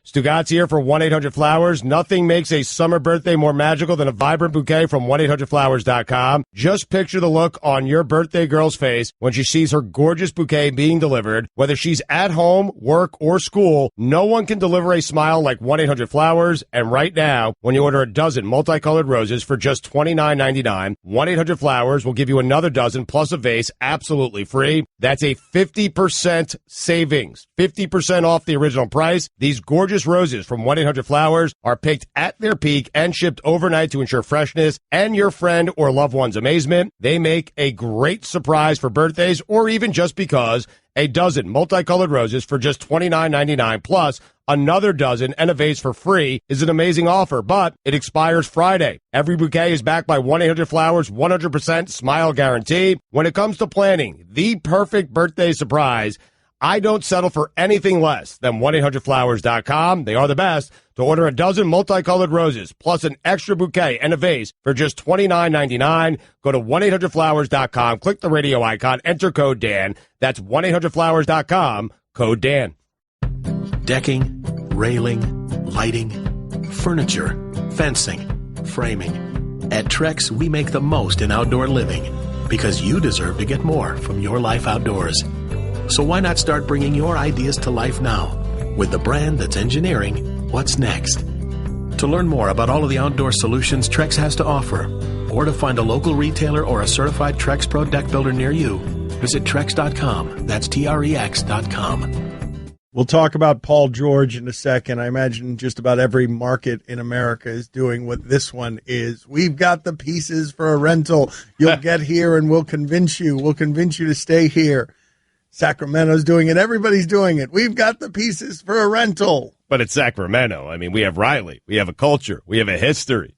Stugotz here for 1-800-Flowers. Nothing makes a summer birthday more magical than a vibrant bouquet from 1-800-Flowers.com. Just picture the look on your birthday girl's face when she sees her gorgeous bouquet being delivered. Whether she's at home, work, or school, no one can deliver a smile like 1-800-Flowers. And right now, when you order a dozen multicolored roses for just $29.99, 1-800-Flowers will give you another dozen plus a vase absolutely free. That's a 50% savings, 50% off the original price. These gorgeous roses from 1-800-Flowers are picked at their peak and shipped overnight to ensure freshness and your friend or loved one's amazement. They make a great surprise for birthdays or even just because. A dozen multicolored roses for just $29.99 plus another dozen and a vase for free is an amazing offer, but it expires Friday. Every bouquet is backed by 1-800-Flowers' 100% smile guarantee. When it comes to planning the perfect birthday surprise, I don't settle for anything less than 1-800-Flowers.com. They are the best. To order a dozen multicolored roses plus an extra bouquet and a vase for just $29.99, go to 1-800-Flowers.com, click the radio icon, enter code Dan. That's 1-800-Flowers.com, code Dan. Decking, railing, lighting, furniture, fencing, framing. At Trex, we make the most in outdoor living because you deserve to get more from your life outdoors. So why not start bringing your ideas to life now with the brand that's engineering what's next? To learn more about all of the outdoor solutions Trex has to offer, or to find a local retailer or a certified Trex Pro deck builder near you, visit Trex.com. That's Trex.com. We'll talk about Paul George in a second. I imagine just about every market in America is doing what this one is. We've got the pieces for a rental. You'll get here and we'll convince you. We'll convince you to stay here. Sacramento's doing it. Everybody's doing it. We've got the pieces for a rental. But it's Sacramento. I mean, we have Riley. We have a culture. We have a history.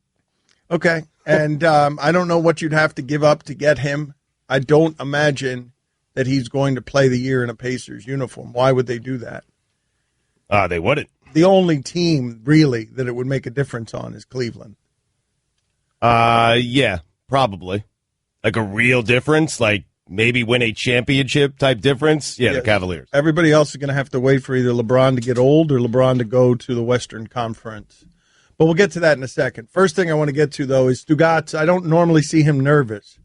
Okay. And I don't know what you'd have to give up to get him. I don't imagine that he's going to play the year in a Pacers uniform. Why would they do that? They wouldn't. The only team, really, that it would make a difference on is Cleveland. Yeah, probably. Like a real difference, like maybe win a championship type difference. Yeah, yes. The Cavaliers. Everybody else is going to have to wait for either LeBron to get old or LeBron to go to the Western Conference. But we'll get to that in a second. First thing I want to get to, though, is Stugotz. I don't normally see him nervous.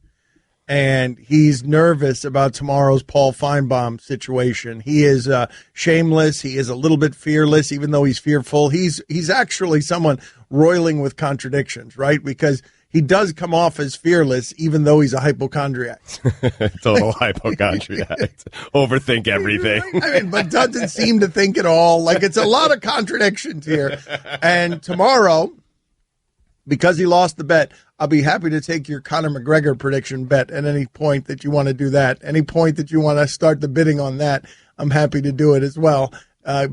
And he's nervous about tomorrow's Paul Feinbaum situation. He is shameless. He is a little bit fearless, even though he's fearful. He's actually someone roiling with contradictions, right? Because he does come off as fearless, even though he's a hypochondriac. Total hypochondriac. Overthink everything. I mean, but doesn't seem to think at all. Like, it's a lot of contradictions here. And tomorrow, because he lost the bet, I'll be happy to take your Conor McGregor prediction bet at any point that you want to do that. Any point that you want to start the bidding on that, I'm happy to do it as well.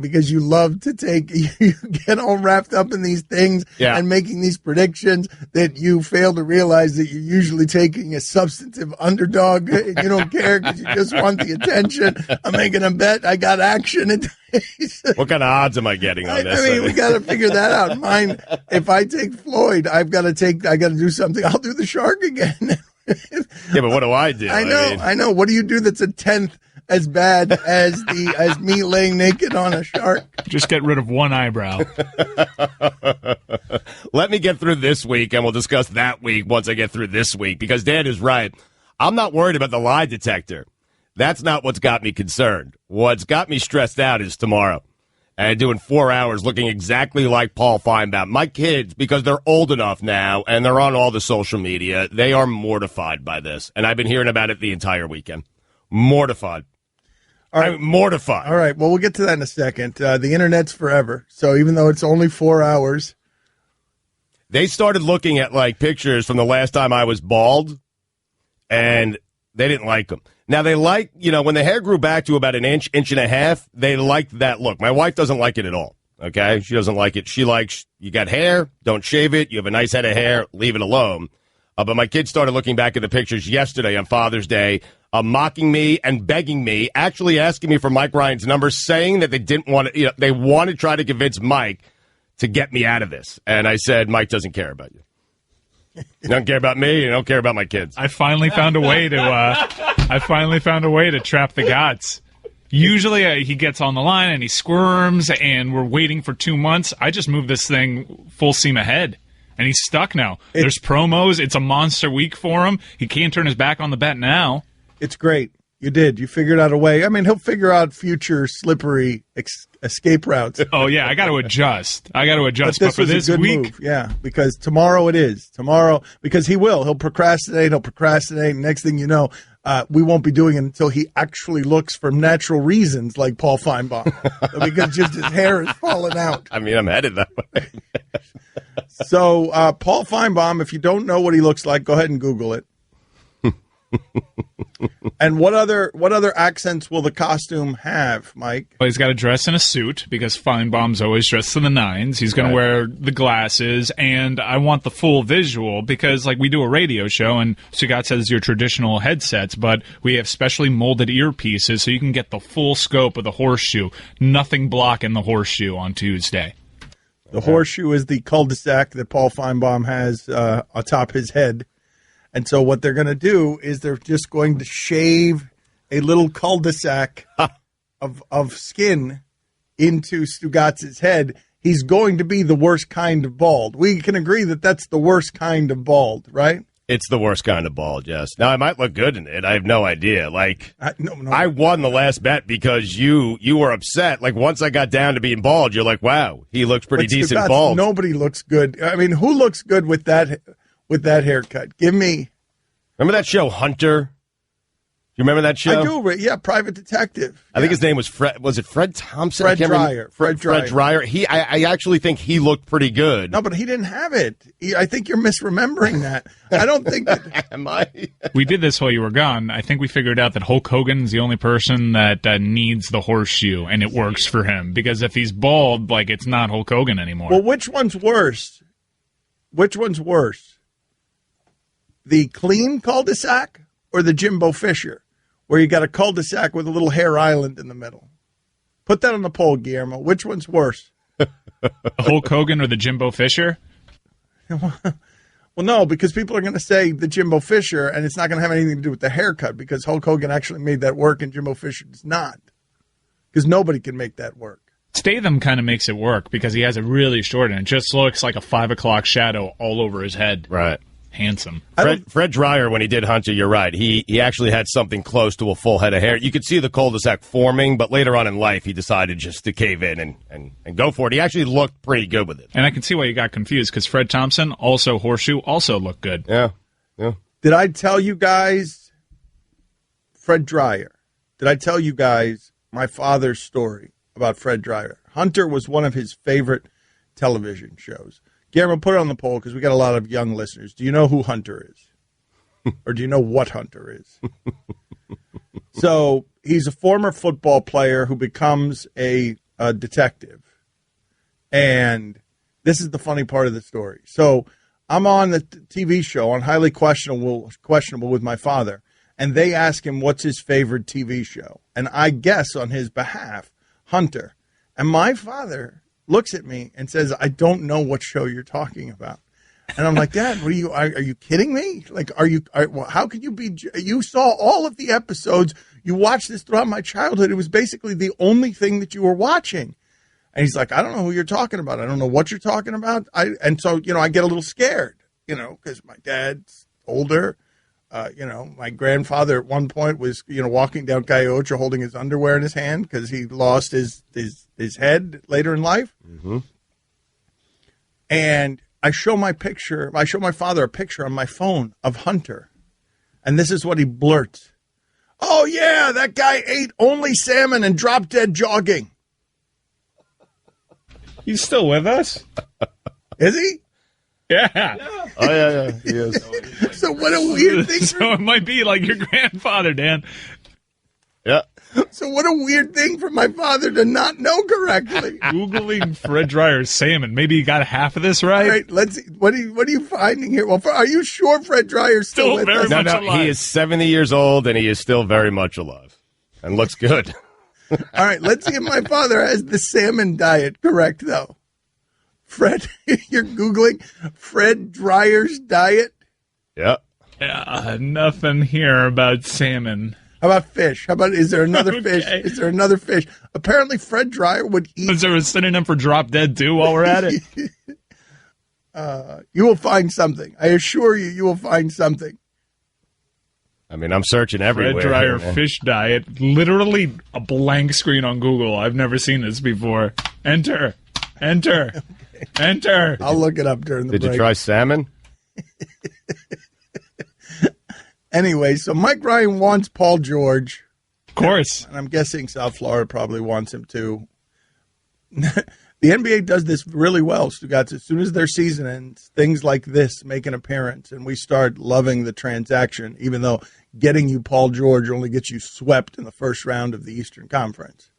Because you love to you get all wrapped up in these things and making these predictions that you fail to realize that you're usually taking a substantive underdog. You don't care because you just want the attention. I'm making a bet. I got action. What kind of odds am I getting on this? I mean, we got to figure that out. Mine, if I take Floyd, I got to do something. I'll do the shark again. Yeah, but what do I do? I know. What do you do that's a tenth as bad as me laying naked on a shark? Just get rid of one eyebrow. Let me get through this week, and we'll discuss that week once I get through this week, because Dan is right. I'm not worried about the lie detector. That's not what's got me concerned. What's got me stressed out is tomorrow. And doing 4 hours looking exactly like Paul Feinbaum. My kids, because they're old enough now, and they're on all the social media, they are mortified by this. And I've been hearing about it the entire weekend. Mortified. All right. I'm mortified. All right. Well, we'll get to that in a second. The internet's forever. So even though it's only 4 hours. They started looking at, like, pictures from the last time I was bald, and they didn't like them. Now, they like, when the hair grew back to about an inch, inch and a half, they liked that look. My wife doesn't like it at all, okay? She doesn't like it. She likes, you got hair, don't shave it. You have a nice head of hair, leave it alone. But my kids started looking back at the pictures yesterday on Father's Day, mocking me and begging me, actually asking me for Mike Ryan's number, saying that they didn't want to, they want to try to convince Mike to get me out of this. And I said, Mike doesn't care about you. You don't care about me. You don't care about my kids. I finally found a way to trap the gods. Usually he gets on the line and he squirms, and we're waiting for 2 months. I just moved this thing full steam ahead, and he's stuck now. There's promos. It's a monster week for him. He can't turn his back on the bet now. It's great. You did. You figured out a way. I mean, he'll figure out future slippery escape routes. Oh, yeah, I got to adjust. But for this week, move. Yeah, because tomorrow it is. Tomorrow, because he will. He'll procrastinate. Next thing you know, we won't be doing it until he actually looks for natural reasons like Paul Feinbaum. Because just his hair is falling out. I mean, I'm headed that way. So, Paul Feinbaum, if you don't know what he looks like, go ahead and Google it. And what other accents will the costume have, Mike? Well, he's got to dress in a suit because Feinbaum's always dressed to the nines. He's going to wear the glasses, and I want the full visual because, like, we do a radio show, and Stugotz has your traditional headsets, but we have specially molded earpieces so you can get the full scope of the horseshoe. Nothing blocking the horseshoe on Tuesday. The horseshoe is the cul-de-sac that Paul Feinbaum has atop his head. And so what they're going to do is they're just going to shave a little cul-de-sac of skin into Stugotz's head. He's going to be the worst kind of bald. We can agree that that's the worst kind of bald, right? It's the worst kind of bald, yes. Now, I might look good in it. I have no idea. Like, I won the last bet because you were upset. Like, once I got down to being bald, you're like, wow, he looks pretty decent Stugotz, bald. Nobody looks good. I mean, who looks good with that haircut? Give me. Remember that show, Hunter? You remember that show? I do, yeah, Private Detective. I think his name was Fred. Was it Fred Thompson? Fred Dreyer. Fred Dreyer. I actually think he looked pretty good. No, but he didn't have it. I think you're misremembering that. I don't think that. Am I? We did this while you were gone. I think we figured out that Hulk Hogan's the only person that needs the horseshoe, and it works for him. Because if he's bald, like, it's not Hulk Hogan anymore. Well, which one's worse? The clean cul-de-sac or the Jimbo Fisher, where you got a cul-de-sac with a little hair island in the middle? Put that on the poll, Guillermo. Which one's worse? Hulk Hogan or the Jimbo Fisher? Well, no, because people are going to say the Jimbo Fisher, and it's not going to have anything to do with the haircut because Hulk Hogan actually made that work and Jimbo Fisher does not. Because nobody can make that work. Statham kind of makes it work because he has it really short, and it just looks like a 5 o'clock shadow all over his head. Right. Handsome. Fred Dreyer, when he did Hunter, you're right. He actually had something close to a full head of hair. You could see the cul-de-sac forming, but later on in life, he decided just to cave in and go for it. He actually looked pretty good with it. And I can see why you got confused, because Fred Thompson, also horseshoe, also looked good. Yeah. Did I tell you guys, Fred Dreyer, my father's story about Fred Dreyer? Hunter was one of his favorite television shows. Guillermo, put it on the poll because we got a lot of young listeners. Do you know who Hunter is? Or do you know what Hunter is? So he's a former football player who becomes a detective. And this is the funny part of the story. So I'm on the TV show on Highly Questionable with my father, and they ask him what's his favorite TV show. And I guess on his behalf, Hunter. And my father looks at me and says, I don't know what show you're talking about. And I'm like, Dad, are you kidding me? Like, how could you be, you saw all of the episodes. You watched this throughout my childhood. It was basically the only thing that you were watching. And he's like, I don't know who you're talking about. I don't know what you're talking about. And so, I get a little scared, because my dad's older. My grandfather at one point was, walking down Calle Ocho holding his underwear in his hand because he lost his head later in life. Mm-hmm. And I show my father a picture on my phone of Hunter. And this is what he blurts. Oh, yeah, that guy ate only salmon and dropped dead jogging. He's still with us? Is he? Yeah. Oh, yeah, he is. So what a weird thing. So it might be like your grandfather, Dan. Yeah. So what a weird thing for my father to not know correctly. Googling Fred Dreyer's salmon. Maybe you got half of this right. All right, let's see. What are you finding here? Well, are you sure Fred Dreyer's still with very us? much No, alive. he is 70 years old, and he is still very much alive. And looks good. All right, let's see if my father has the salmon diet correct, though. Fred, you're Googling Fred Dreyer's diet? Yeah. Yeah, nothing here about salmon. How about fish? How about, is there another fish? Is there another fish? Apparently Fred Dryer would eat. Is there a synonym for drop dead too while we're at it? You will find something. I assure you, you will find something. I mean, I'm searching everywhere. Fred Dryer fish diet. Literally a blank screen on Google. I've never seen this before. Enter. Enter. Enter. I'll look it up during the break. Did you try salmon? Anyway, so Mike Ryan wants Paul George. Of course. And I'm guessing South Florida probably wants him too. The NBA does this really well, Stugotz. As soon as their season ends, things like this make an appearance, and we start loving the transaction, even though getting you Paul George only gets you swept in the first round of the Eastern Conference.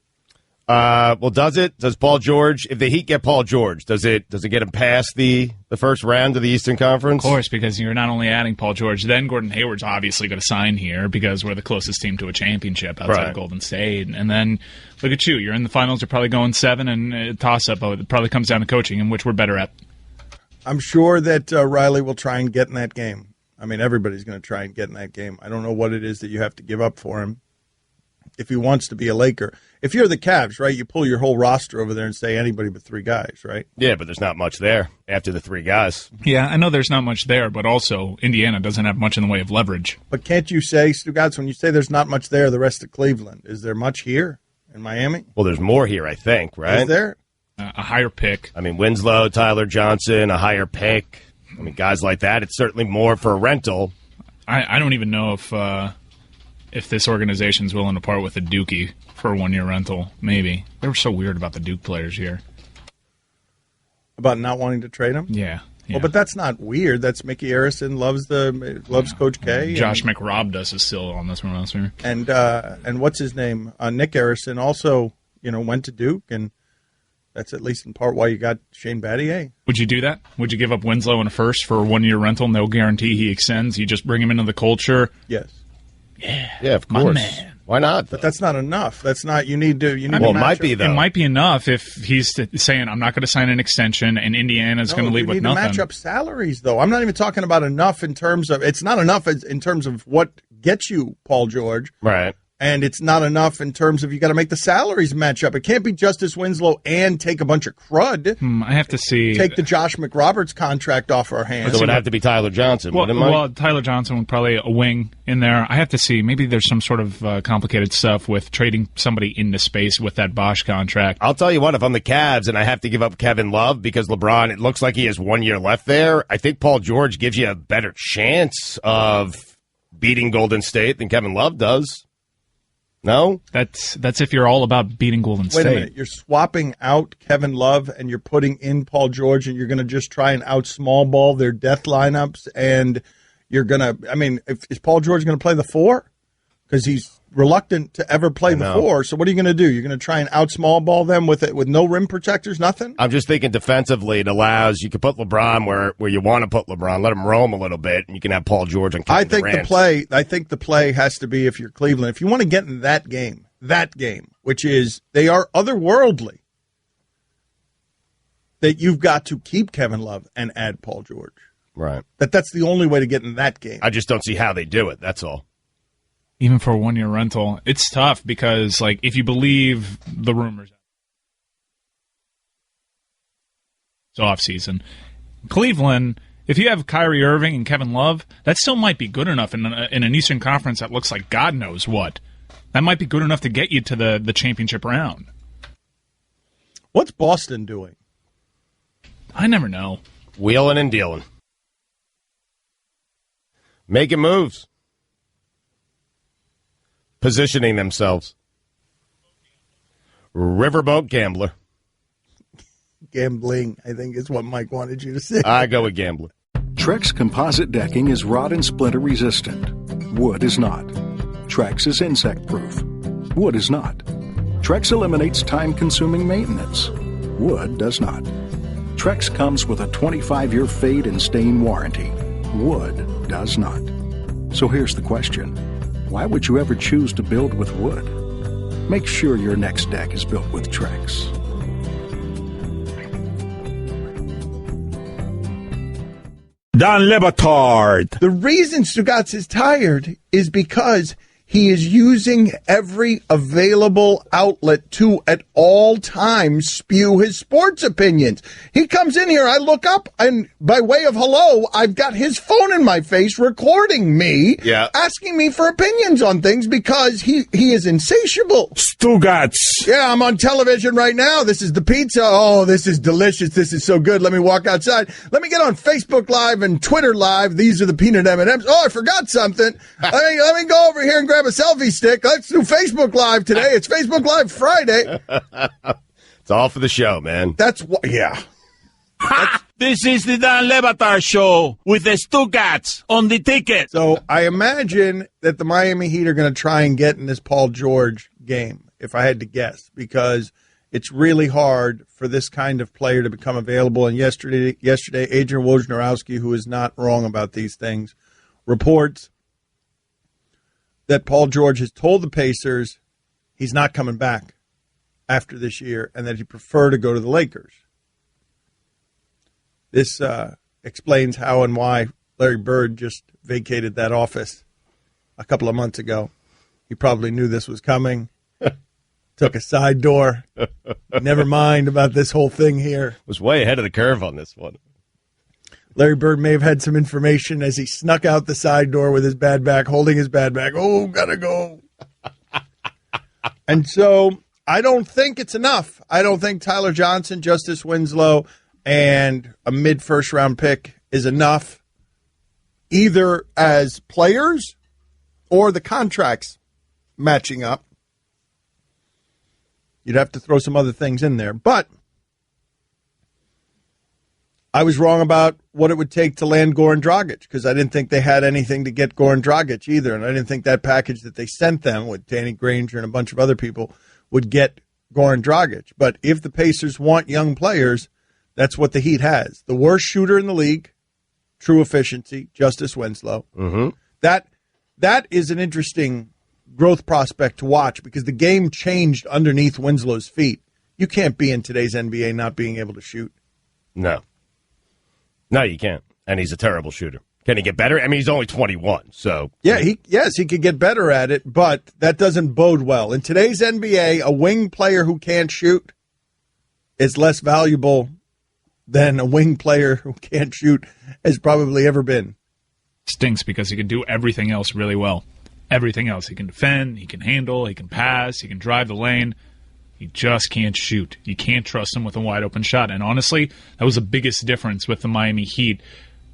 Well, does it? Does Paul George, if the Heat get Paul George, does it get him past the first round of the Eastern Conference? Of course, because you're not only adding Paul George, then Gordon Hayward's obviously going to sign here because we're the closest team to a championship outside of Golden State. And then look at you. You're in the finals. You're probably going 7 and a toss-up. It probably comes down to coaching, in which we're better at. I'm sure that Riley will try and get in that game. I mean, everybody's going to try and get in that game. I don't know what it is that you have to give up for him if he wants to be a Laker. If you're the Cavs, right, you pull your whole roster over there and say anybody but 3 guys, right? Yeah, but there's not much there after the 3 guys. Yeah, I know there's not much there, but also Indiana doesn't have much in the way of leverage. But can't you say, Stugotz, when you say there's not much there, the rest of Cleveland, is there much here in Miami? Well, there's more here, I think, right? Is there? A higher pick. I mean, Winslow, Tyler Johnson, a higher pick. I mean, guys like that, it's certainly more for a rental. I don't even know if this organization's willing to part with a Dookie for a 1-year rental. Maybe. They were so weird about the Duke players here. About not wanting to trade him? Yeah. Well, but that's not weird. That's Mickey Arison loves Coach K. Josh McRobb is still on this roster. And what's his name? Nick Arison also, went to Duke, and that's at least in part why you got Shane Battier. Would you do that? Would you give up Winslow and a first for a 1-year rental? No guarantee he extends. You just bring him into the culture. Yes. Yeah, of course. My man. Why not? But that's not enough. That's not. You need to. Well, it might be though. It might be enough if he's saying, "I'm not going to sign an extension," and Indiana's going to leave with nothing. You need to match up salaries, though. I'm not even talking about enough in terms of. It's not enough in terms of what gets you Paul George, right? And it's not enough in terms of you got to make the salaries match up. It can't be Justice Winslow and take a bunch of crud. I have to see. Take the Josh McRoberts contract off our hands. So it would have to be Tyler Johnson, wouldn't it? Well, Tyler Johnson would probably a wing in there. I have to see. Maybe there's some sort of complicated stuff with trading somebody into space with that Bosch contract. I'll tell you what, if I'm the Cavs and I have to give up Kevin Love because LeBron, it looks like he has 1 year left there, I think Paul George gives you a better chance of beating Golden State than Kevin Love does. No? That's if you're all about beating Golden State. Wait a minute. You're swapping out Kevin Love and you're putting in Paul George, and you're going to just try and out small ball their death lineups, and you're going to – I mean, is Paul George going to play the 4? Because he's reluctant to ever play the 4. So what are you going to do? You're going to try and out small ball them with no rim protectors, nothing? I'm just thinking defensively it allows – you can put LeBron where you want to put LeBron, let him roam a little bit, and you can have Paul George and Kevin Durant. I think the play has to be, if you're Cleveland, if you want to get in that game, which is they are otherworldly, that you've got to keep Kevin Love and add Paul George. Right. That's the only way to get in that game. I just don't see how they do it, that's all. Even for a 1-year rental, it's tough because, like, if you believe the rumors, it's off season. Cleveland, if you have Kyrie Irving and Kevin Love, that still might be good enough in an Eastern Conference that looks like God knows what. That might be good enough to get you to the championship round. What's Boston doing? I never know. Wheeling and dealing. Making moves. Positioning themselves. Riverboat gambler. Gambling, I think, is what Mike wanted you to say. I go with gambler. Trex composite decking is rot and splinter resistant. Wood is not. Trex is insect proof. Wood is not. Trex eliminates time-consuming maintenance. Wood does not. Trex comes with a 25-year fade and stain warranty. Wood does not. So here's the question. Why would you ever choose to build with wood? Make sure your next deck is built with Trex. Don Le Batard. The reason Stugotz is tired is because He is using every available outlet to, at all times, spew his sports opinions. He comes in here, I look up, and by way of hello, I've got his phone in my face recording me, asking me for opinions on things because he is insatiable. Stugotz. Yeah, I'm on television right now. This is the pizza. Oh, this is delicious. This is so good. Let me walk outside. Let me get on Facebook Live and Twitter Live. These are the peanut M&Ms. Oh, I forgot something. Let me go over here and grab a selfie stick. Let's do Facebook Live today. It's Facebook Live Friday. It's all for the show, man. That's what, yeah. This is the Dan Le Batard Show with the Stugotz on the ticket. So I imagine that the Miami Heat are going to try and get in this Paul George game, if I had to guess, because it's really hard for this kind of player to become available. And yesterday, Adrian Wojnarowski, who is not wrong about these things, reports that Paul George has told the Pacers he's not coming back after this year and that he'd prefer to go to the Lakers. This explains how and why Larry Bird just vacated that office a couple of months ago. He probably knew this was coming. Took a side door. Never mind about this whole thing here. Was way ahead of the curve on this one. Larry Bird may have had some information as he snuck out the side door with his bad back, holding his bad back. Oh, gotta go. And so I don't think it's enough. I don't think Tyler Johnson, Justice Winslow, and a mid-first round pick is enough, either as players or the contracts matching up. You'd have to throw some other things in there. But I was wrong about what it would take to land Goran Dragic because I didn't think they had anything to get Goran Dragic either. And I didn't think that package that they sent them with Danny Granger and a bunch of other people would get Goran Dragic. But if the Pacers want young players, that's what the Heat has. The worst shooter in the league, true efficiency, Justice Winslow. Mm-hmm. That is an interesting growth prospect to watch because the game changed underneath Winslow's feet. You can't be in today's NBA not being able to shoot. No, you can't. And he's a terrible shooter. Can he get better? I mean, he's only 21, so. Yeah, he could get better at it, but that doesn't bode well. In today's NBA, a wing player who can't shoot is less valuable than a wing player who can't shoot has probably ever been. Stinks because he can do everything else really well. Everything else. He can defend, he can handle, he can pass, he can drive the lane. He just can't shoot. You can't trust him with a wide-open shot. And honestly, that was the biggest difference with the Miami Heat.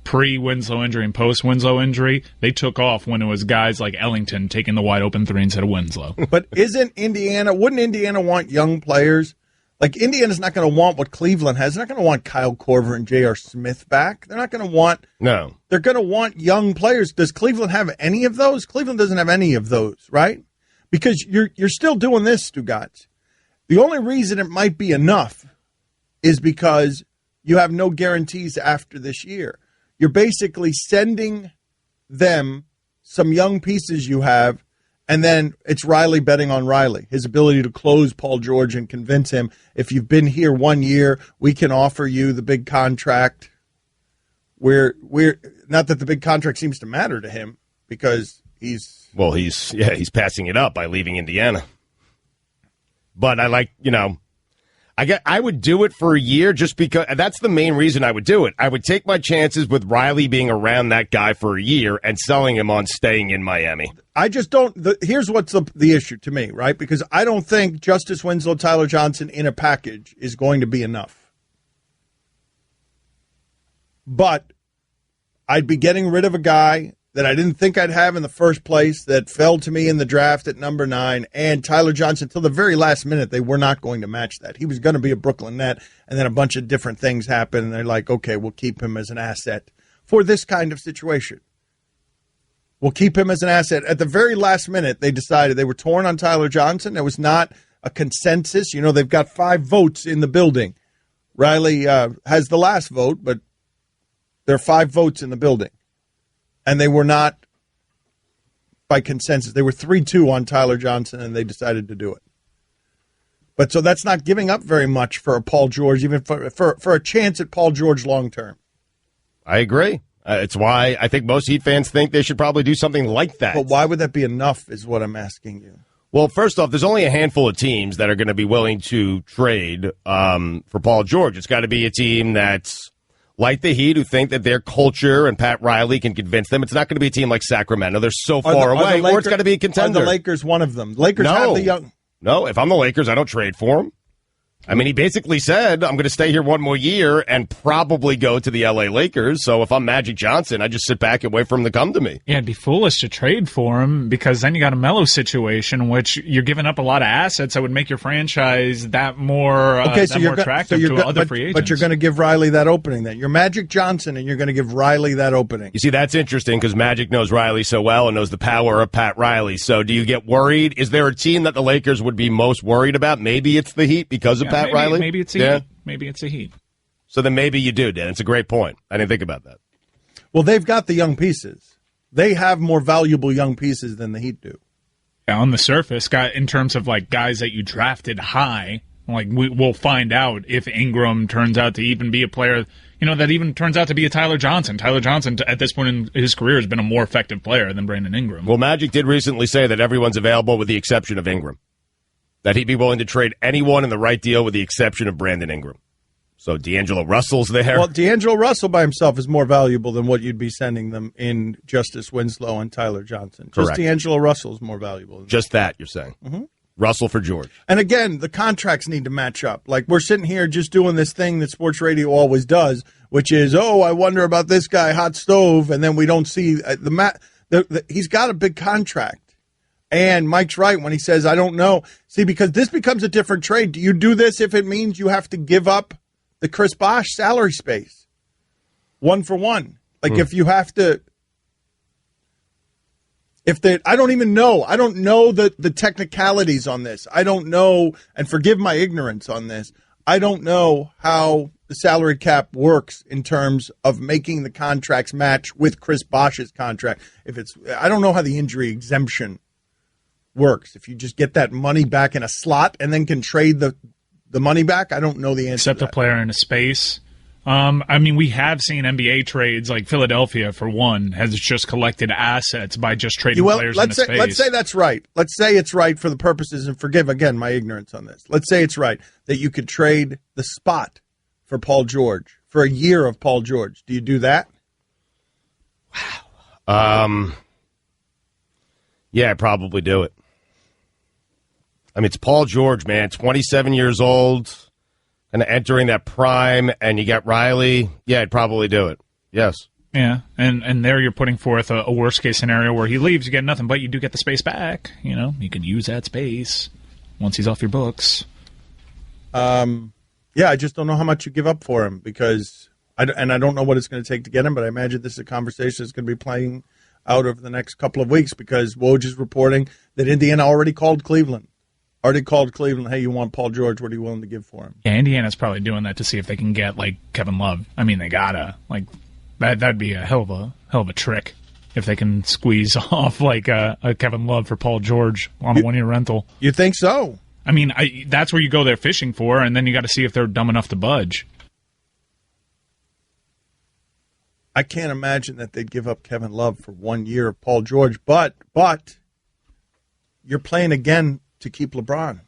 Pre-Winslow injury and post-Winslow injury, they took off when it was guys like Ellington taking the wide-open three instead of Winslow. But wouldn't Indiana want young players? Like, Indiana's not going to want what Cleveland has. They're not going to want Kyle Korver and J.R. Smith back. They're not going to want... No. They're going to want young players. Does Cleveland have any of those? Cleveland doesn't have any of those, right? Because you're still doing this, Stugotz. The only reason it might be enough is because you have no guarantees after this year. You're basically sending them some young pieces you have, and then it's Riley betting on Riley, his ability to close Paul George and convince him, if you've been here 1 year, we can offer you the big contract. We're not that the big contract seems to matter to him because he's passing it up by leaving Indiana. But I would do it for a year just because that's the main reason I would do it. I would take my chances with Riley being around that guy for a year and selling him on staying in Miami. I just don't. Here's what's the issue to me, right? Because I don't think Justice Winslow, Tyler Johnson in a package is going to be enough. But I'd be getting rid of a guy that I didn't think I'd have in the first place, that fell to me in the draft at number 9, and Tyler Johnson, till the very last minute, they were not going to match that. He was going to be a Brooklyn Net, and then a bunch of different things happened, and they're like, okay, we'll keep him as an asset for this kind of situation. We'll keep him as an asset. At the very last minute, they decided they were torn on Tyler Johnson. There was not a consensus. You know, they've got 5 votes in the building. Riley has the last vote, but there are 5 votes in the building. And they were not by consensus. They were 3-2 on Tyler Johnson, and they decided to do it. But so that's not giving up very much for a Paul George, even for a chance at Paul George long term. I agree. It's why I think most Heat fans think they should probably do something like that. But why would that be enough is what I'm asking you. Well, first off, there's only a handful of teams that are going to be willing to trade for Paul George. It's got to be a team that's like the Heat, who think that their culture and Pat Riley can convince them. It's not going to be a team like Sacramento. They're so far away. Or it's got to be a contender. Are the Lakers one of them? Lakers have the young. No, if I'm the Lakers, I don't trade for him. I mean, he basically said, I'm going to stay here one more year and probably go to the L.A. Lakers. So if I'm Magic Johnson, I just sit back and wait for him to come to me. Yeah, it'd be foolish to trade for him because then you got a Melo situation in which you're giving up a lot of assets that would make your franchise that more, more attractive to other free agents. But you're going to give Riley that opening then. You're Magic Johnson, and you're going to give Riley that opening. You see, that's interesting because Magic knows Riley so well and knows the power of Pat Riley. So do you get worried? Is there a team that the Lakers would be most worried about? Maybe it's the Heat because of Pat Riley? Maybe it's Heat. Maybe it's a Heat. So then maybe you do, Dan. It's a great point. I didn't think about that. Well, they've got the young pieces. They have more valuable young pieces than the Heat do. Yeah, on the surface, in terms of like guys that you drafted high, like we'll find out if Ingram turns out to even be a player, that even turns out to be a Tyler Johnson. Tyler Johnson, at this point in his career, has been a more effective player than Brandon Ingram. Well, Magic did recently say that everyone's available with the exception of Ingram. That he'd be willing to trade anyone in the right deal with the exception of Brandon Ingram. So D'Angelo Russell's there. Well, D'Angelo Russell by himself is more valuable than what you'd be sending them in Justice Winslow and Tyler Johnson. Just Correct. D'Angelo Russell is more valuable. Just that, you're saying. Mm-hmm. Russell for George. And again, the contracts need to match up. Like, we're sitting here just doing this thing that sports radio always does, which is, I wonder about this guy, hot stove, and then we don't see he's got a big contract. And Mike's right when he says, I don't know. See, because this becomes a different trade. Do you do this if it means you have to give up the Chris Bosh salary space? 1 for 1. Like if you have to, I don't even know. I don't know the technicalities on this. I don't know, and forgive my ignorance on this. I don't know how the salary cap works in terms of making the contracts match with Chris Bosh's contract. I don't know how the injury exemption works. If you just get that money back in a slot and then can trade the money back, I don't know the answer. Except to that. A player in a space. We have seen NBA trades like Philadelphia, for one, has just collected assets by just trading players in a space. Let's say that's right. Let's say it's right for the purposes, and forgive, again, my ignorance on this. Let's say it's right that you could trade the spot for Paul George, for a year of Paul George. Do you do that? Wow. Yeah, I'd probably do it. I mean, it's Paul George, man, 27 years old, kind of entering that prime, and you got Riley. Yeah, I'd probably do it. Yes. Yeah, and there you're putting forth a worst-case scenario where he leaves, you get nothing, but you do get the space back. You can use that space once he's off your books. Yeah, I just don't know how much you give up for him because I don't know what it's going to take to get him, but I imagine this is a conversation that's going to be playing out over the next couple of weeks because Woj is reporting that Indiana already called Cleveland. Hey, you want Paul George? What are you willing to give for him? Yeah, Indiana's probably doing that to see if they can get like Kevin Love. I mean, they gotta that'd be a hell of a trick if they can squeeze off like a Kevin Love for Paul George on a 1-year rental. You think so? I mean, that's where you go there fishing for, and then you got to see if they're dumb enough to budge. I can't imagine that they'd give up Kevin Love for 1 year of Paul George, but you're playing again to keep LeBron.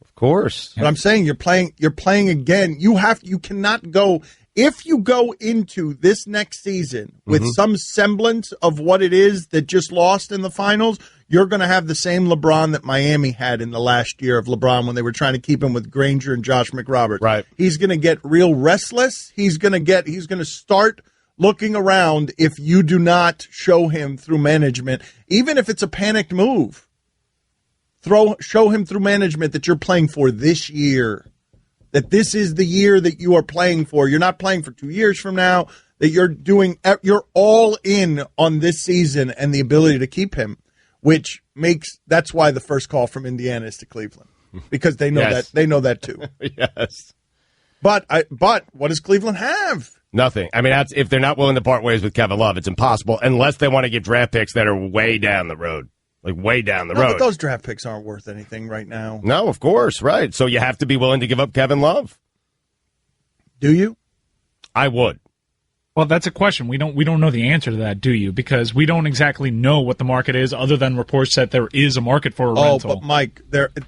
Of course. But I'm saying you're playing again. You cannot go, if you go into this next season with some semblance of what it is that just lost in the finals, you're going to have the same LeBron that Miami had in the last year of LeBron when they were trying to keep him with Granger and Josh McRoberts. Right. He's going to get real restless. He's going to start looking around if you do not show him through management, even if it's a panicked move. Show him through management that you're playing for this year, that this is the year that you are playing for. You're not playing for 2 years from now, that you're all in on this season and the ability to keep him, that's why the first call from Indiana is to Cleveland, because they know they know that too. Yes. But what does Cleveland have? Nothing. I mean, if they're not willing to part ways with Kevin Love, it's impossible unless they want to get draft picks that are way down the road. Like way down the road. But those draft picks aren't worth anything right now. No, of course, right. So you have to be willing to give up Kevin Love. Do you? I would. Well, that's a question. We don't know the answer to that, do you? Because we don't exactly know what the market is, other than reports that there is a market for a rental. But Mike,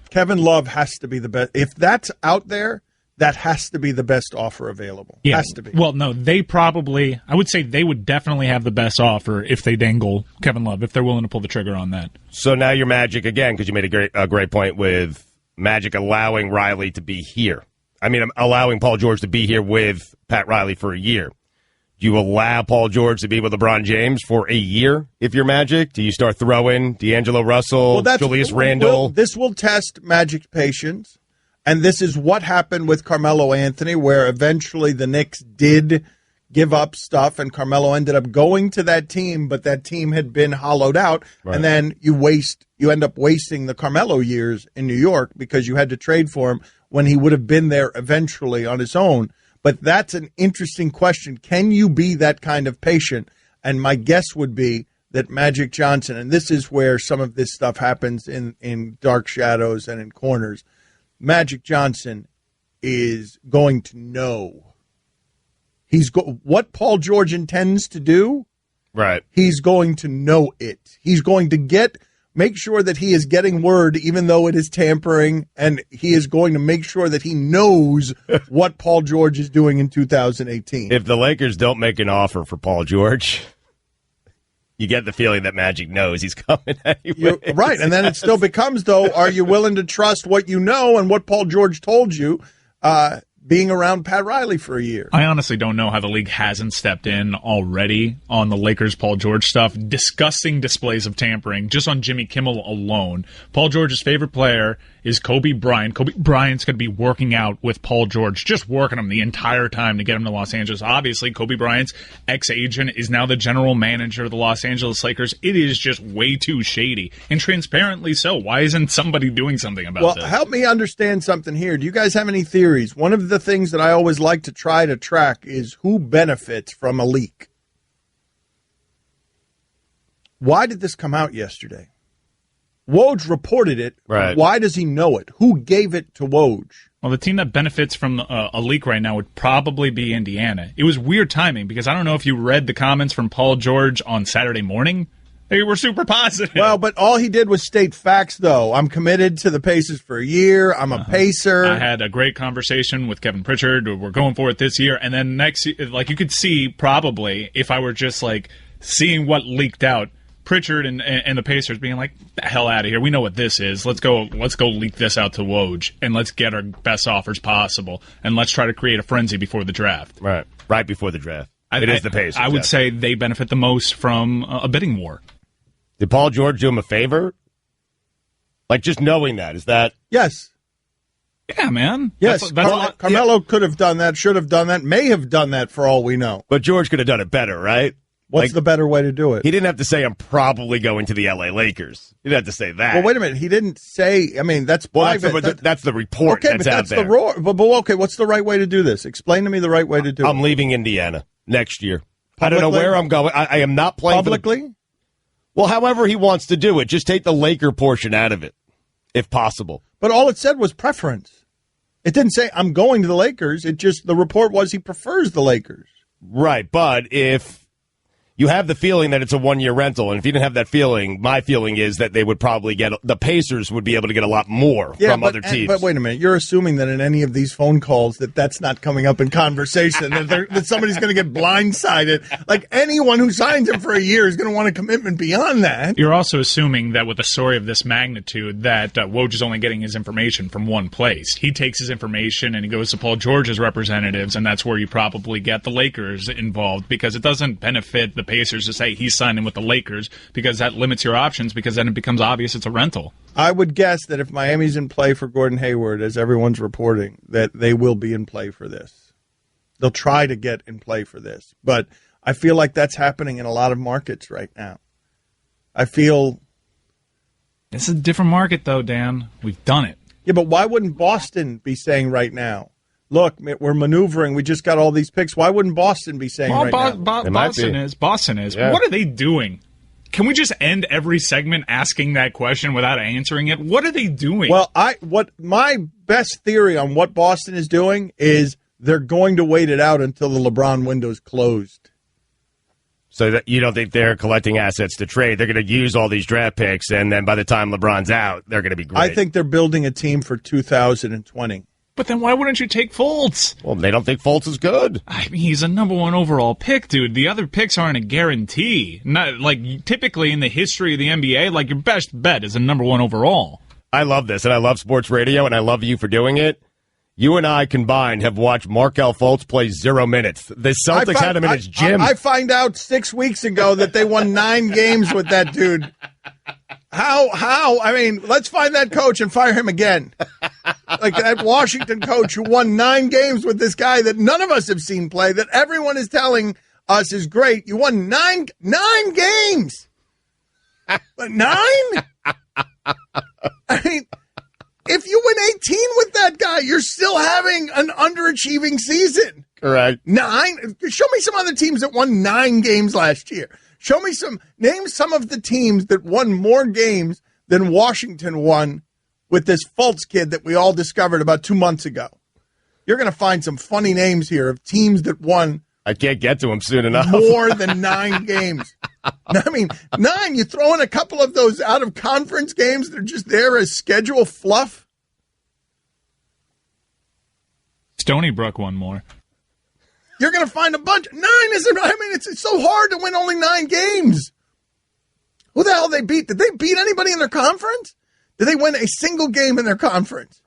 Kevin Love has to be the best. If that's out there, that has to be the best offer available. Yeah. Has to be. Well, no, I would say they would definitely have the best offer if they dangle Kevin Love, if they're willing to pull the trigger on that. So now you're Magic again, because you made a great point with Magic allowing Riley to be here. I mean, I'm allowing Paul George to be here with Pat Riley for a year. Do you allow Paul George to be with LeBron James for a year if you're Magic? Do you start throwing D'Angelo Russell, Julius Randle? This will test Magic's patience, and this is what happened with Carmelo Anthony, where eventually the Knicks did give up stuff, and Carmelo ended up going to that team, but that team had been hollowed out, right. And then you end up wasting the Carmelo years in New York because you had to trade for him when he would have been there eventually on his own. But that's an interesting question. Can you be that kind of patient? And my guess would be that Magic Johnson, and this is where some of this stuff happens in dark shadows and in corners, Magic Johnson is going to know. What Paul George intends to do, right? He's going to know it. He's going to make sure that he is getting word, even though it is tampering, and he is going to make sure that he knows what Paul George is doing in 2018. If the Lakers don't make an offer for Paul George, you get the feeling that Magic knows he's coming anyway. Right, and then it still becomes, though, are you willing to trust what you know and what Paul George told you being around Pat Riley for a year? I honestly don't know how the league hasn't stepped in already on the Lakers Paul George stuff. Disgusting displays of tampering just on Jimmy Kimmel alone. Paul George's favorite player is Kobe Bryant. Kobe Bryant's going to be working out with Paul George, just working him the entire time to get him to Los Angeles. Obviously, Kobe Bryant's ex-agent is now the general manager of the Los Angeles Lakers. It is just way too shady, and transparently so. Why isn't somebody doing something about this? Well, help me understand something here. Do you guys have any theories? One of the things that I always like to try to track is who benefits from a leak. Why did this come out yesterday? Woj reported it. Right. Why does he know it? Who gave it to Woj? Well, the team that benefits from a leak right now would probably be Indiana. It was weird timing because I don't know if you read the comments from Paul George on Saturday morning. They were super positive. Well, but all he did was state facts, though. I'm committed to the Pacers for a year. I'm a Pacer. I had a great conversation with Kevin Pritchard. We're going for it this year. And then next, like you could see probably if I were just like seeing what leaked out, Pritchard and the Pacers being like, the hell out of here. We know what this is. Let's go leak this out to Woj, and let's get our best offers possible, and let's try to create a frenzy before the draft. Right before the draft. It is the Pacers. I would say they benefit the most from a bidding war. Did Paul George do him a favor? Like, just knowing that, is that... Yes. Yeah, man. Yes, that's a lot. Carmelo could have done that, should have done that, may have done that for all we know. But George could have done it better, right? What's the better way to do it? He didn't have to say, I'm probably going to the L.A. Lakers. He didn't have to say that. Well, wait a minute. He didn't say, I mean, that's private. That's the report okay, that's but out that's there. the roar. But okay, what's the right way to do this? Explain to me the right way to do it. I'm leaving Indiana next year. Publicly? I don't know where I'm going. I am not playing publicly. Well, however he wants to do it. Just take the Laker portion out of it, if possible. But all it said was preference. It didn't say, I'm going to the Lakers. It just, the report was he prefers the Lakers. Right, but if you have the feeling that it's a one-year rental, and if you didn't have that feeling, my feeling is that they would probably the Pacers would be able to get a lot more from other teams. But wait a minute, you're assuming that in any of these phone calls that's not coming up in conversation, that somebody's going to get blindsided. Like anyone who signs him for a year is going to want a commitment beyond that. You're also assuming that with a story of this magnitude that Woj is only getting his information from one place. He takes his information and he goes to Paul George's representatives, and that's where you probably get the Lakers involved, because it doesn't benefit the Pacers to say he's signing with the Lakers, because that limits your options, because then it becomes obvious it's a rental. I would guess that if Miami's in play for Gordon Hayward, as everyone's reporting, that they will be in play for this. They'll try to get in play for this. But I feel like that's happening in a lot of markets right now. I feel... It's a different market, though, Dan. We've done it. Yeah, but why wouldn't Boston be saying right now, look, we're maneuvering. We just got all these picks. Why wouldn't Boston be saying right now? Boston is. Yeah. What are they doing? Can we just end every segment asking that question without answering it? What are they doing? Well, what my best theory on what Boston is doing is they're going to wait it out until the LeBron window's closed. So that you don't think they're collecting assets to trade. They're going to use all these draft picks, and then by the time LeBron's out, they're going to be great. I think they're building a team for 2020. But then why wouldn't you take Fultz? Well, they don't think Fultz is good. I mean, he's a number 1 overall pick, dude. The other picks aren't a guarantee. Not like typically in the history of the NBA, like your best bet is a number 1 overall. I love this, and I love sports radio, and I love you for doing it. You and I combined have watched Markelle Fultz play 0 minutes. The Celtics had him in his gym. I find out 6 weeks ago that they won 9 games with that dude. How? I mean, let's find that coach and fire him again. Like that Washington coach who won 9 games with this guy that none of us have seen play, that everyone is telling us is great. You won 9 games. But 9? I mean, if you win 18 with that guy, you're still having an underachieving season. Correct. 9? Show me some other teams that won 9 games last year. Name some of the teams that won more games than Washington won with this Fultz kid that we all discovered about 2 months ago. You're going to find some funny names here of teams that won. I can't get to him soon enough. More than 9 games. I mean, 9, you throw in a couple of those out-of-conference games that are just there as schedule fluff. Stony Brook won more. You're going to find a bunch. 9 isn't, I mean, it's so hard to win only 9 games. Who the hell they beat? Did they beat anybody in their conference? Did they win a single game in their conference?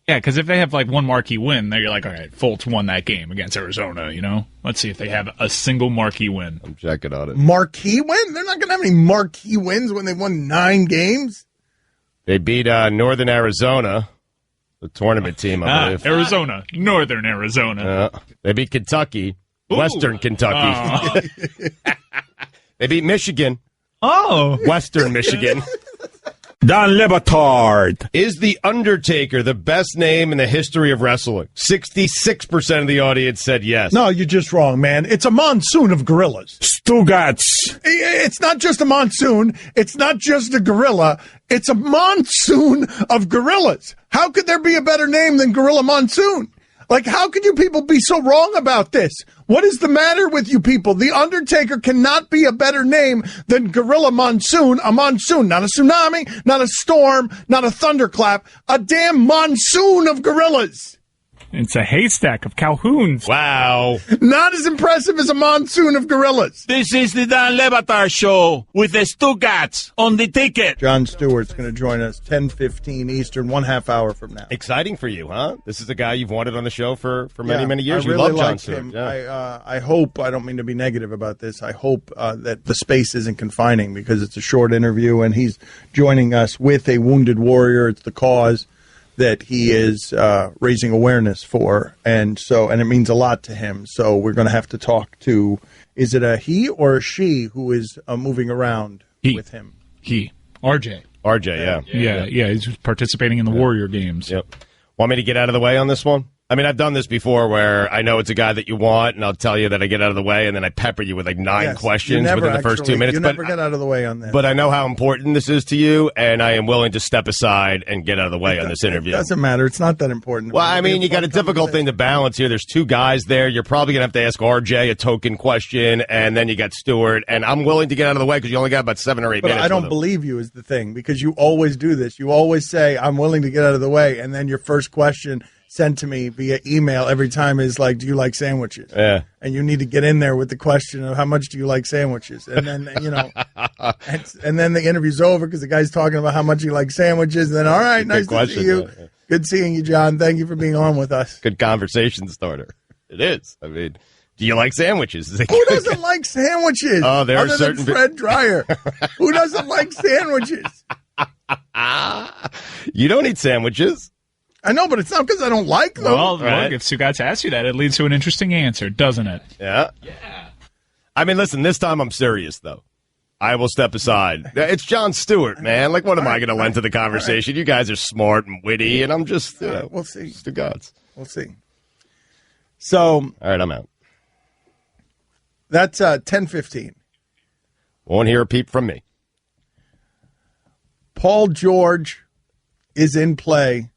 Yeah, because if they have like one marquee win, then you're like, all right, Fultz won that game against Arizona, you know? Let's see if they have a single marquee win. I'm checking on it. Marquee win? They're not going to have any marquee wins when they won 9 games. They beat Northern Arizona, the tournament team, I believe. Arizona, Northern Arizona. They beat Kentucky, Western Kentucky. They beat Michigan. Western Michigan. Dan Le Batard. Is The Undertaker the best name in the history of wrestling? 66% of the audience said yes. No, you're just wrong, man. It's a monsoon of gorillas. Stugotz. It's not just a monsoon. It's not just a gorilla. It's a monsoon of gorillas. How could there be a better name than Gorilla Monsoon? Like, how could you people be so wrong about this? What is the matter with you people? The Undertaker cannot be a better name than Gorilla Monsoon. A monsoon, not a tsunami, not a storm, not a thunderclap. A damn monsoon of gorillas. It's a haystack of Calhouns. Wow. Not as impressive as a monsoon of gorillas. This is the Dan Le Batard Show with the Stugotz on the ticket. John Stewart's going to join us 10:15 Eastern, 1/2 hour from now. Exciting for you, huh? This is a guy you've wanted on the show for many, many years. I You really love John like Stewart. him. Yeah. I hope, I don't mean to be negative about this, I hope that the space isn't confining because it's a short interview and he's joining us with a wounded warrior. It's the cause that he is raising awareness for, and it means a lot to him. So we're going to have to talk to, is it a he or a she who is moving around with him? He. RJ. RJ, yeah. Yeah, he's participating in the Warrior games. Yep. Want me to get out of the way on this one? I mean, I've done this before where I know it's a guy that you want, and I'll tell you that I get out of the way, and then I pepper you with like 9 questions within the first 2 minutes. You never get out of the way on that. But I know how important this is to you, and I am willing to step aside and get out of the way on this interview. It doesn't matter. It's not that important. Well, I mean, you got a difficult thing to balance here. There's 2 guys there. You're probably going to have to ask RJ a token question, and then you got Stewart, and I'm willing to get out of the way because you only got about 7 or 8 minutes. I don't believe you is the thing, because you always do this. You always say, I'm willing to get out of the way, and then your first question sent to me via email every time is like, do you like sandwiches? Yeah. And you need to get in there with the question of how much do you like sandwiches? And then, and then the interview's over because the guy's talking about how much he likes sandwiches. And then, all right, nice to see you. Yeah. Good seeing you, John. Thank you for being on with us. Good conversation starter. It is. I mean, do you like sandwiches? Who doesn't like sandwiches? Oh, there other are certain than Fred Dreyer. Who doesn't like sandwiches? You don't eat sandwiches. I know, but it's not because I don't like them. Well, look, if Stugotz asks you that, it leads to an interesting answer, doesn't it? Yeah. I mean, listen, this time I'm serious, though. I will step aside. It's John Stewart, man. Like, what am I going to lend to the conversation? You guys are smart and witty, and I'm just, we'll see. Stugotz. We'll see. So. All right, I'm out. That's 10:15. Won't hear a peep from me. Paul George is in play.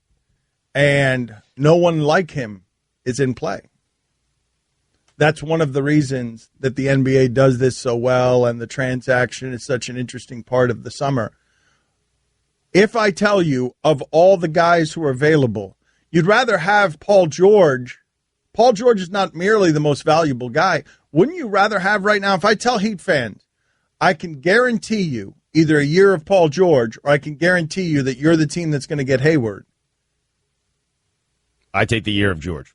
And no one like him is in play. That's one of the reasons that the NBA does this so well and the transaction is such an interesting part of the summer. If I tell you of all the guys who are available, you'd rather have Paul George. Paul George is not merely the most valuable guy. Wouldn't you rather have right now, if I tell Heat fans, I can guarantee you either a year of Paul George or I can guarantee you that you're the team that's going to get Hayward. I take the year of George.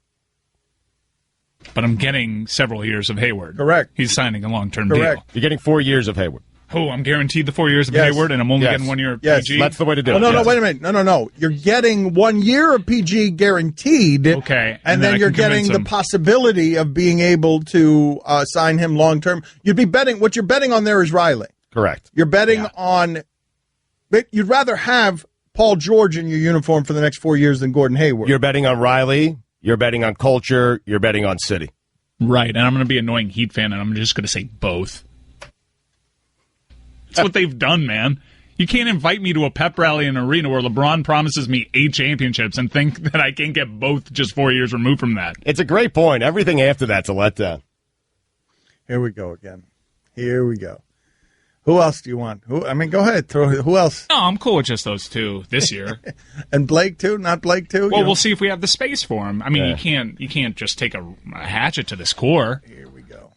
But I'm getting several years of Hayward. Correct. He's signing a long-term Correct. deal. You're getting 4 years of Hayward. Oh, I'm guaranteed the 4 years of Yes. Hayward, and I'm only Yes. getting 1 year of Yes. PG? That's the way to do Oh, it. no, yes. wait a minute. No. You're getting 1 year of PG guaranteed. Okay. And then then I you're can convince getting the him. possibility of being able to sign him long term. You'd be betting, what you're betting on there is Riley. Correct. You're betting on, but you'd rather have Paul George in your uniform for the next 4 years than Gordon Hayward. You're betting on Riley. You're betting on culture. You're betting on city. Right, and I'm going to be an annoying Heat fan, and I'm just going to say both. That's what they've done, man. You can't invite me to a pep rally in an arena where LeBron promises me 8 championships and think that I can't get both just 4 years removed from that. It's a great point. Everything after that's a letdown. Here we go again. Here we go. Who else do you want? Go ahead. Who else? No, I'm cool with just those two this year. And Blake too? Not Blake too? Well, we'll see if we have the space for him. I mean, you can't just take a hatchet to this core. Here we go.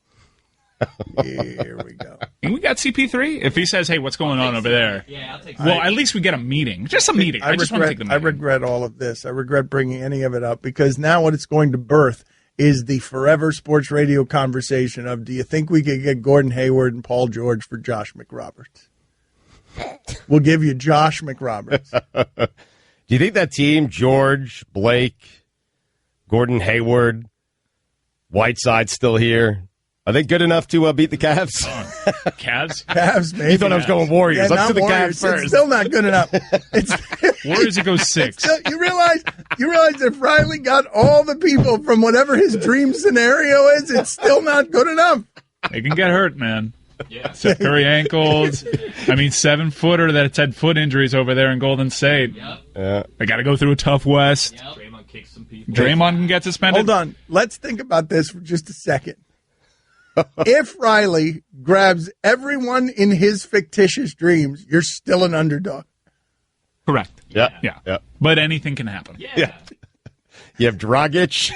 Here we go. And we got CP3. If he says, "Hey, what's going on over there?" Yeah, I'll take. Well, at least we get a meeting, just a meeting. I just want to take the I meeting. regret all of this. I regret bringing any of it up because now what it's going to birth is the forever sports radio conversation of, do you think we could get Gordon Hayward and Paul George for Josh McRoberts? We'll give you Josh McRoberts. Do you think that team, George, Blake, Gordon Hayward, Whiteside's still here, are they good enough to beat the Cavs? Cavs? Cavs, maybe. You thought I was going Warriors. Yeah, Let's not do the Warriors. Cavs first. It's still not good enough. It's Warriors it goes 6. So you realize if Riley got all the people from whatever his dream scenario is, it's still not good enough. They can get hurt, man. Yeah. Steph Curry ankles. I mean, 7-footer that's had foot injuries over there in Golden State. Yep. They got to go through a tough West. Yep. Draymond kicks some people. Draymond can get suspended. Hold on. Let's think about this for just a second. If Riley grabs everyone in his fictitious dreams, you're still an underdog. Correct. Yeah. Yeah. But anything can happen. Yeah. You have Dragic,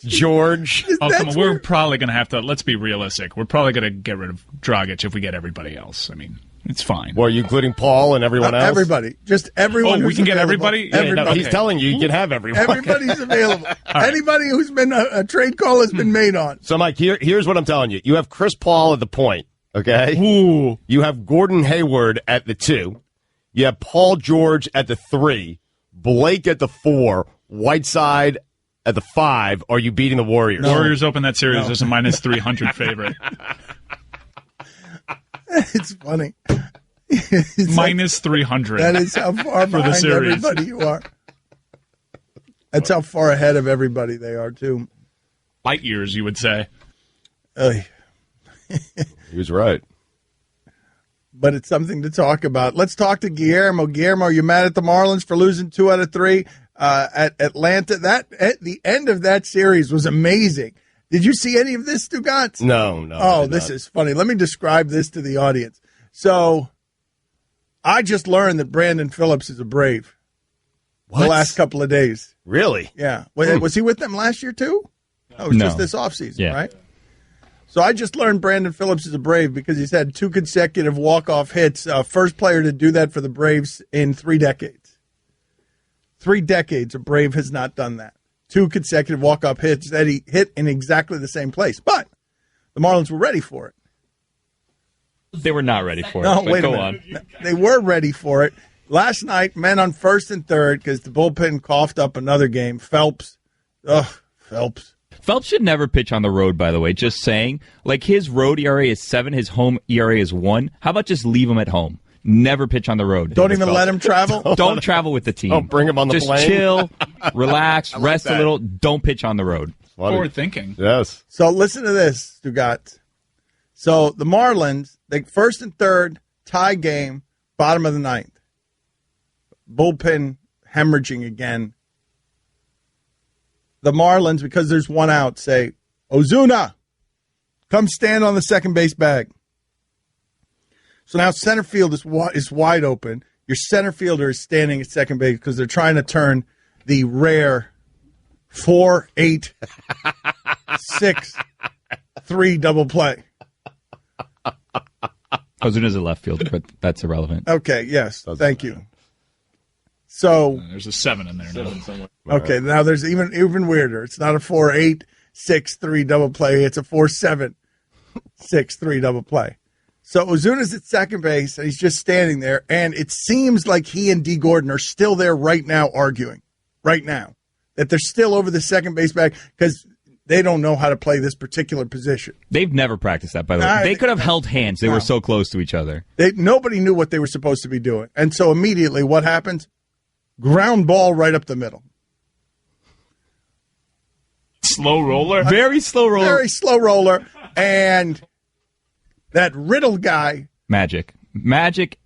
George. Oh, come on. That's We're where- probably going to have to, let's be realistic. We're probably going to get rid of Dragic if we get everybody else. I mean, it's fine. Well, are you including Paul and everyone else? Everybody. Just everyone. Oh, we who's can get available. everybody? Yeah, Everybody. No, Okay. he's telling you can have everyone. Everybody's available. Anybody who's been a trade call has been made on. So, Mike, here's what I'm telling you. You have Chris Paul at the point, okay? Ooh. You have Gordon Hayward at the 2. You have Paul George at the 3. Blake at the 4. Whiteside at the 5. Are you beating the Warriors? Warriors open that series as a minus 300 favorite. It's funny. It's Minus 300. that is how far For the behind series. everybody you are. That's how far ahead of everybody they are, too. Light years, you would say. Ugh. He was right. But it's something to talk about. Let's talk to Guillermo. Guillermo, are you mad at the Marlins for losing 2 out of 3 at Atlanta? At the end of that series was amazing. Did you see any of this, Stugotz? No. Oh, this is funny. Let me describe this to the audience. So, I just learned that Brandon Phillips is a Brave. The last couple of days. Really? Yeah. Was he with them last year, too? Oh, it was just this offseason, right? So I just learned Brandon Phillips is a Brave because he's had 2 consecutive walk-off hits. First player to do that for the Braves in 3 decades. 3 decades, a Brave has not done that. 2 consecutive walk-off hits that he hit in exactly the same place. But the Marlins were ready for it. They were not ready for it. No, but wait a go minute. on. They were ready for it. Last night, men on first and third because the bullpen coughed up another game. Phelps. Phelps should never pitch on the road, by the way. Just saying. Like, his road ERA is 7, his home ERA is 1. How about just leave him at home? Never pitch on the road. Don't even let him travel? Don't travel with the team. Don't bring him on the just plane. chill, relax, like rest that. a little. Don't pitch on the road. Forward thinking. Yes. So listen to this, Stugotz. So the Marlins, they first and third, tie game, bottom of the 9th. Bullpen hemorrhaging again. The Marlins, because there's 1 out, say, Ozuna, come stand on the second base bag. So now center field is wide open. Your center fielder is standing at second base because they're trying to turn the rare 4-8-6-3 double play. Ozuna's a left fielder, but that's irrelevant. Okay, yes, thank you. So there's a 7 in there now. Okay, now there's even weirder. It's not a 4-8-6-3 double play. It's a 4-7-6-3 double play. So Ozuna's at second base, and he's just standing there, and it seems like he and D. Gordon are still there right now arguing. Right now. That they're still over the second base bag because they don't know how to play this particular position. They've never practiced that, by the way. They could have held hands. They were so close to each other. Nobody knew what they were supposed to be doing. And so immediately what happens? Ground ball right up the middle. Slow roller? Very slow roller. Very slow roller. And that Riddle guy. Magic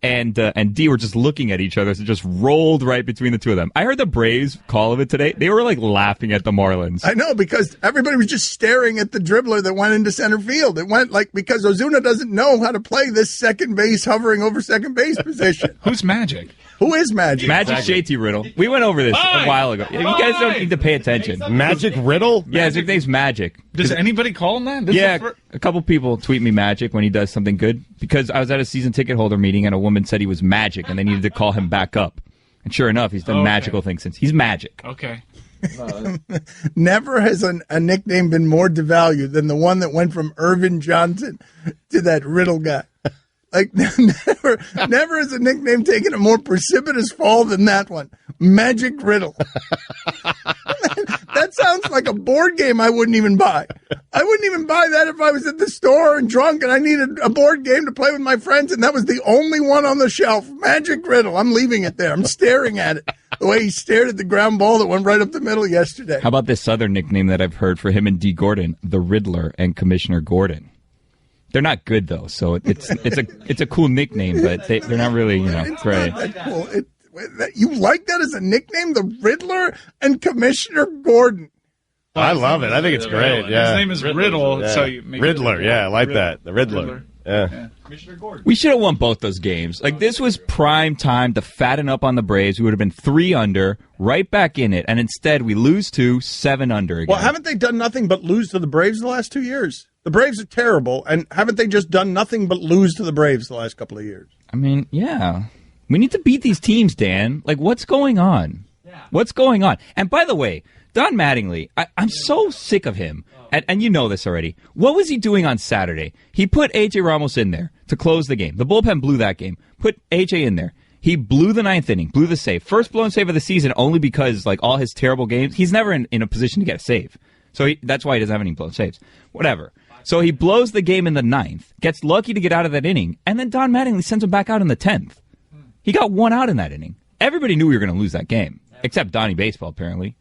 and D were just looking at each other, so it just rolled right between the two of them. I heard the Braves call of it today. They were like laughing at the Marlins. I know, because everybody was just staring at the dribbler that went into center field. It went because Ozuna doesn't know how to play this second base, hovering over second base position. Who's Magic? Who is Magic? Magic JT Riddle. We went over this a while ago. You guys don't need to pay attention. Magic Riddle? Yeah, his nickname's Magic. Does anybody call him that? A couple people tweet me Magic when he does something good, because I was at a season ticket holder meeting and a woman said he was Magic and they needed to call him back up. And sure enough, he's done magical things since. He's Magic. Okay. Never has a nickname been more devalued than the one that went from Irvin Johnson to that Riddle guy. Like, never has a nickname taken a more precipitous fall than that one. Magic Riddle. That sounds like a board game I wouldn't even buy. I wouldn't even buy that if I was at the store and drunk and I needed a board game to play with my friends and that was the only one on the shelf. Magic Riddle. I'm leaving it there. I'm staring at it. The way he stared at the ground ball that went right up the middle yesterday. How about this other nickname that I've heard for him and D. Gordon, the Riddler and Commissioner Gordon? They're not good though, so it's a cool nickname, but they're not really great. Not that cool. You like that as a nickname, the Riddler and Commissioner Gordon? I love it. I think it's great. Yeah, his name is Riddle, yeah. so you make Riddler. Yeah, I like that. The Riddler. Yeah. Commissioner Gordon. We should have won both those games. Like, this was prime time to fatten up on the Braves. We would have been 3 under, right back in it, and instead we lose to 7 under again. Well, haven't they done nothing but lose to the Braves the last 2 years? The Braves are terrible, and haven't they just done nothing but lose to the Braves the last couple of years? I mean, yeah. We need to beat these teams, Dan. Like, what's going on? Yeah. What's going on? And by the way, Don Mattingly, I'm so sick of him. And you know this already. What was he doing on Saturday? He put A.J. Ramos in there to close the game. The bullpen blew that game. Put A.J. in there. He blew the 9th inning, blew the save. First blown save of the season only because, like, all his terrible games, he's never in a position to get a save. So that's why he doesn't have any blown saves. Whatever. So he blows the game in the 9th, gets lucky to get out of that inning, and then Don Mattingly sends him back out in the 10th. He got 1 out in that inning. Everybody knew we were going to lose that game, except Donnie Baseball, apparently.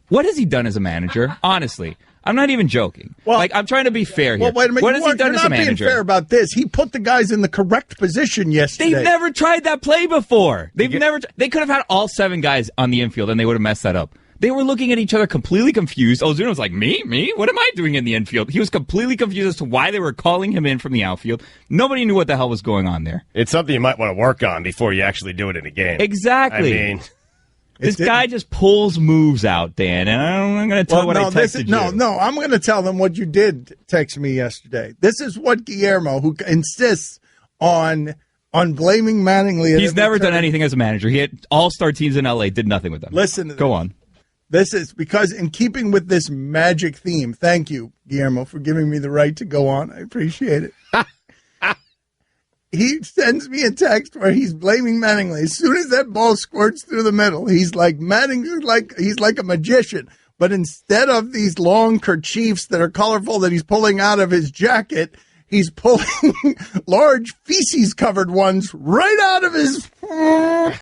What has he done as a manager? Honestly, I'm not even joking. Well, I'm trying to be fair here. Well, wait a minute. What has he done as a manager? You're not being fair about this. He put the guys in the correct position yesterday. They've never tried that play before. They could have had all 7 guys on the infield, and they would have messed that up. They were looking at each other completely confused. Ozuna was like, me? What am I doing in the infield? He was completely confused as to why they were calling him in from the outfield. Nobody knew what the hell was going on there. It's something you might want to work on before you actually do it in a game. Exactly. I mean, this guy just pulls moves out, Dan, and I'm going to tell what I texted you. No, I'm going to tell them what you did text me yesterday. This is what Guillermo, who insists on blaming Mattingly. He's never done anything as a manager. He had all-star teams in L.A., did nothing with them. Listen to Go on. This is because in keeping with this magic theme, thank you, Guillermo, for giving me the right to go on. I appreciate it. He sends me a text where he's blaming Mattingly. As soon as that ball squirts through the middle, he's like, he's like a magician. But instead of these long kerchiefs that are colorful that he's pulling out of his jacket, he's pulling large feces-covered ones right out of his